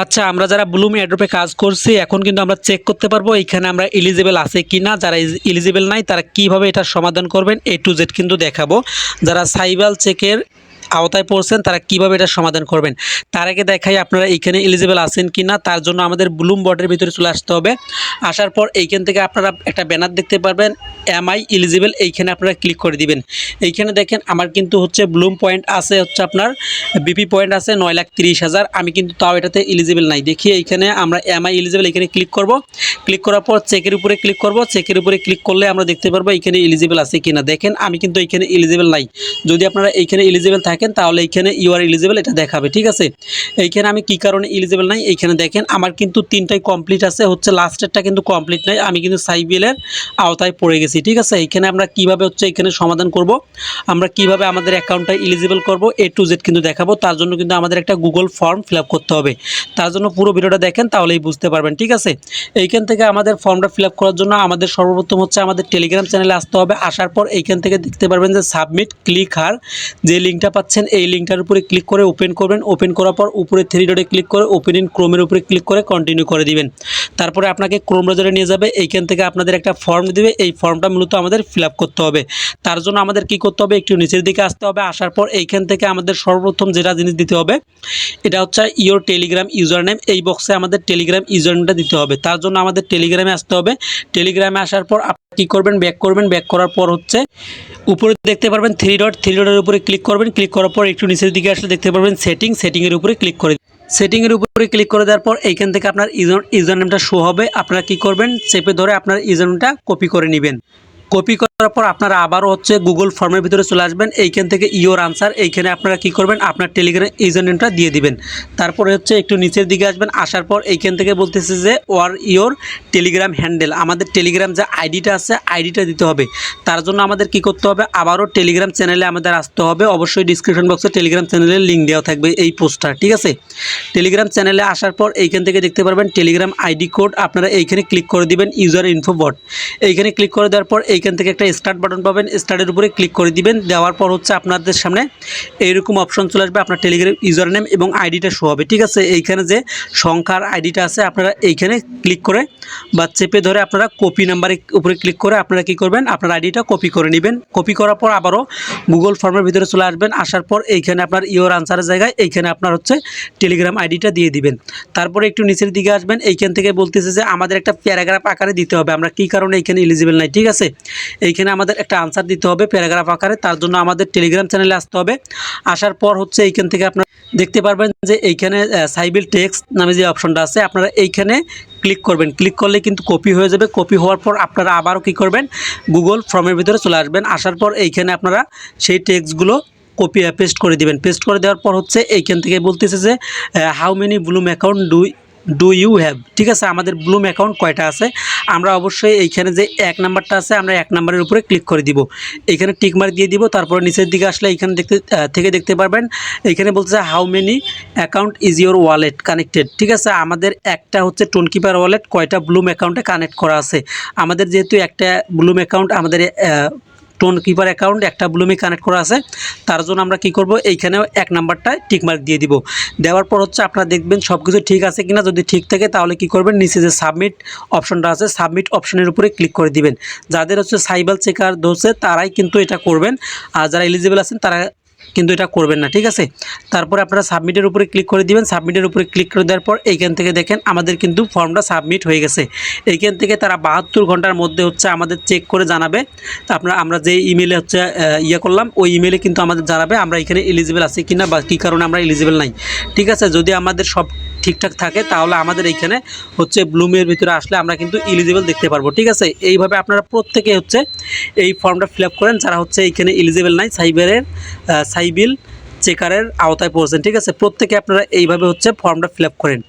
আচ্ছা, আমরা যারা ব্লুম এয়ারড্রপে কাজ করছি এখন কিন্তু আমরা চেক করতে পারবো এইখানে আমরা এলিজিবল আছে কিনা। যারা এলিজিবল নাই তারা কিভাবে এটার সমাধান করবেন A to Z কিন্তু দেখাবো। যারা সাইবাল চেকের আওতায় পড়ছেন তারা কিভাবে এটা সমাধান করবেন তার আগে দেখাই আপনারা এইখানে এলিজিবল আছেন কিনা। তার জন্য আমাদের ব্লুম বোর্ডের ভিতরে চলে আসতে হবে। আসার পর এইখান থেকে আপনারা একটা ব্যানার দেখতে পারবেন এম আই এলিজিবল, এইখানে আপনারা ক্লিক করে দিবেন। এইখানে দেখেন আমার কিন্তু হচ্ছে ব্লুম পয়েন্ট আছে, হচ্ছে আপনার বিপি পয়েন্ট আছে 9,30,000। আমি কিন্তু তাও এটাতে এলিজিবল নাই। দেখি এইখানে আমরা এম আই এলিজিবল এখানে ক্লিক করব। ক্লিক করার পর চেকের উপরে ক্লিক করব। চেকের উপরে ক্লিক করলে আমরা দেখতে পারবো এখানে এলিজিবল আছে কিনা। দেখেন আমি কিন্তু এইখানে এলিজিবল নাই। যদি আপনারা এইখানে এলিজিবল থাকেন তাহলে এইখানে ইউ আর এলিজিবল এটা দেখাবে, ঠিক আছে। এইখানে আমি কি কারণে এলিজিবল নাই এইখানে দেখেন আমার কিন্তু তিনটাই কমপ্লিট আছে, হচ্ছে লাস্টেরটা কিন্তু কমপ্লিট নাই। আমি কিন্তু সাইবিলের আওতায় পড়ে গেছি, ঠিক আছে। এইখানে আমরা কিভাবে হচ্ছে এখানে সমাধান করব, আমরা কিভাবে আমাদের অ্যাকাউন্টটা এলিজিবল করব A to Z কিন্তু দেখাবো। তার জন্য কিন্তু আমাদের একটা গুগল ফর্ম ফিল আপ করতে হবে। তার জন্য পুরো ভিডিওটা দেখেন তাহলেই বুঝতে পারবেন, ঠিক আছে। এইখান থেকে আমাদের ফর্মটা ফিল আপ করার জন্য আমাদের সর্বপ্রথম হচ্ছে আমাদের টেলিগ্রাম চ্যানেলে আসতে হবে। আসার পর এইখান থেকে দেখতে পারবেন যে সাবমিট ক্লিক হার যে লিঙ্কটা পাচ্ছেন এই লিঙ্কটার উপরে ক্লিক করে ওপেন করবেন। ওপেন করার পর উপরে 3 ডটে ক্লিক করে ওপেন ইন ক্রোমের উপরে ক্লিক করে কন্টিনিউ করে দিবেন। তারপরে আপনাকে ক্রোম ব্রাউজারে নিয়ে যাবে। এইখান থেকে আপনাদের একটা ফর্ম দিবে, এই ফর্মটা মূলত আমাদের ফিল আপ করতে হবে। তার জন্য আমাদের কি করতে হবে, একটু নিচের দিকে আসতে হবে। আসার পর এইখান থেকে আমাদের সর্বপ্রথম যেটা জিনিস দিতে হবে এটা হচ্ছে ইওর টেলিগ্রাম ইউজার নেম। এই বক্সে আমাদের টেলিগ্রাম ইউজার নেমটা দিতে হবে। তার জন্য আমাদের টেলিগ্রামে আসতে হবে। টেলিগ্রামে আসার পর আপনি কী করবেন, ব্যাক করবেন। ব্যাক করার পর হচ্ছে উপরে দেখতে পারবেন 3 ডট, 3 ডটের উপরে ক্লিক করবেন। ক্লিক করার পর একটু নিচের দিকে আসলে দেখতে পারবেন সেটিংয়ের উপরে ক্লিক করে সেটিংয়ের উপরে ক্লিক করে দেওয়ার পর এইখান থেকে আপনার ইউজার নেমটা শো হবে। আপনারা কি করবেন, চেপে ধরে আপনার ইউজার নেমটা কপি করে নেবেন। কপি করার পর আপনারা আবারও হচ্ছে গুগল ফর্মের ভিতরে চলে আসবেন। এইখান থেকে ইওর আনসার, এইখানে আপনারা কি করবেন, আপনার টেলিগ্রাম ইউজার নেমটা দিয়ে দিবেন। তারপরে হচ্ছে একটু নিচের দিকে আসবেন। আসার পর এইখান থেকে বলতেছে যে ওয়ার ইওর টেলিগ্রাম হ্যান্ডেল, আমাদের টেলিগ্রাম যে আইডিটা আছে আইডিটা দিতে হবে। তার জন্য আমাদের কি করতে হবে, আবারও টেলিগ্রাম চ্যানেলে আমাদের আসতে হবে। অবশ্যই ডিসক্রিপশন বক্সে টেলিগ্রাম চ্যানেলের লিঙ্ক দেওয়া থাকবে এই পোস্টটা, ঠিক আছে। টেলিগ্রাম চ্যানেলে আসার পর এইখান থেকে দেখতে পারবেন টেলিগ্রাম আইডি কোড, আপনারা এইখানে ক্লিক করে দিবেন ইউজার ইনফো বট। এইখানে ক্লিক করে দেওয়ার পর এইখান থেকে একটা স্টার্ট বাটন পাবেন, স্টার্টের উপরে ক্লিক করে দিবেন। দেওয়ার পর হচ্ছে আপনাদের সামনে এইরকম অপশন চলে আসবে, আপনার টেলিগ্রাম ইউজার নেম এবং আইডিটা শো হবে, ঠিক আছে। এইখানে যে সংখ্যার আইডিটা আছে আপনারা এইখানে ক্লিক করে বা চেপে ধরে আপনারা কপি নাম্বারের উপরে ক্লিক করে আপনারা কি করবেন, আপনার আইডিটা কপি করে নেবেন। কপি করার পর আবারও গুগল ফর্মের ভিতরে চলে আসবেন। আসার পর এইখানে আপনার ইওর আনসারের জায়গায় এইখানে আপনার হচ্ছে টেলিগ্রাম আইডিটা দিয়ে দিবেন। তারপরে একটু নিচের দিকে আসবেন। এইখান থেকে বলতেছে যে আমাদের একটা প্যারাগ্রাফ আকারে দিতে হবে, আমরা কি কারণে এইখানে এলিজিবল নাই, ঠিক আছে। এইখানে আমাদের একটা আনসার দিতে হবে প্যারাগ্রাফ আকারে। তার জন্য আমাদের টেলিগ্রাম চ্যানেলে আসতে হবে। আসার পর হচ্ছে এইখান থেকে আপনারা দেখতে পারবেন যে এইখানে সাইবিল টেক্সট নামে যে অপশনটা আছে আপনারা এইখানে ক্লিক করবেন। ক্লিক করলে কিন্তু কপি হয়ে যাবে। কপি হওয়ার পর আপনারা আবারও কী করবেন, গুগল ফর্মের ভিতরে চলে আসবেন। আসার পর এইখানে আপনারা সেই টেক্সটগুলো কপি পেস্ট করে দিবেন। পেস্ট করে দেওয়ার পর হচ্ছে এইখান থেকে বলতেছে যে how many bloom account do you have, ঠিক আছে। আমাদের ব্লুম অ্যাকাউন্ট কয়টা আছে, আমরা অবশ্যই এইখানে যে 1 নাম্বারটা আছে আমরা 1 নাম্বারের উপরে ক্লিক করে দিব। এইখানে টিক মার্ক দিয়ে দিব। তারপরে নিচের দিকে আসলে এইখানে দেখতে পারবেন এইখানে বলতেছে how many account is your wallet connected, ঠিক আছে। আমাদের একটা হচ্ছে টোনকিপার ওয়ালেট কয়টা ব্লুম অ্যাকাউন্টে কানেক্ট করা আছে। আমাদের যেহেতু একটা ব্লুম অ্যাকাউন্ট আমাদের টোন কিপার অ্যাকাউন্ট একটা ব্লুমে কানেক্ট করা আছে, তার জন্য আমরা কি করব, এইখানেও 1 নাম্বারটায় টিকমার্ক দিয়ে দিব। দেওয়ার পর হচ্ছে আপনারা দেখবেন সব কিছু ঠিক আছে কিনা। যদি ঠিক থাকে তাহলে কি করবেন, নিচে যে সাবমিট অপশনটা আছে সাবমিট অপশনের উপরে ক্লিক করে দিবেন। যাদের হচ্ছে সাইবাল চেকার ধরছে তারাই কিন্তু এটা করবেন, আর যারা এলিজিবল আছেন তারা কিন্তু এটা করবেন না, ঠিক আছে। তারপরে আপনারা সাবমিটের উপরে ক্লিক করে দিবেন। সাবমিটের উপরে ক্লিক করে দেওয়ার পর এইখান থেকে দেখেন আমাদের কিন্তু ফর্মটা সাবমিট হয়ে গেছে। এইখান থেকে তারা 72 ঘন্টার মধ্যে হচ্ছে আমাদের চেক করে জানাবে। তো আমরা যে ইমেলে হচ্ছে করলাম ওই ইমেলে কিন্তু আমাদের জানাবে আমরা এখানে এলিজিবল আছি কিনা বা কী কারণে আমরা এলিজিবল নাই, ঠিক আছে। যদি আমাদের সব ঠিকঠাক থাকে তাহলে আমাদের এইখানে হচ্ছে ব্লুমের ভিতরে আসলে আমরা কিন্তু এলিজিবল দেখতে পারবো, ঠিক আছে। এইভাবে আপনারা প্রত্যেকে হচ্ছে এই ফর্মটা ফিল আপ করেন যারা হচ্ছে এইখানে এলিজিবল নাই সাইবিল চেকারের আওতায় পড়ছেন, ঠিক আছে। প্রত্যেকে আপনারা এইভাবে হচ্ছে ফর্মটা ফিল আপ করেন।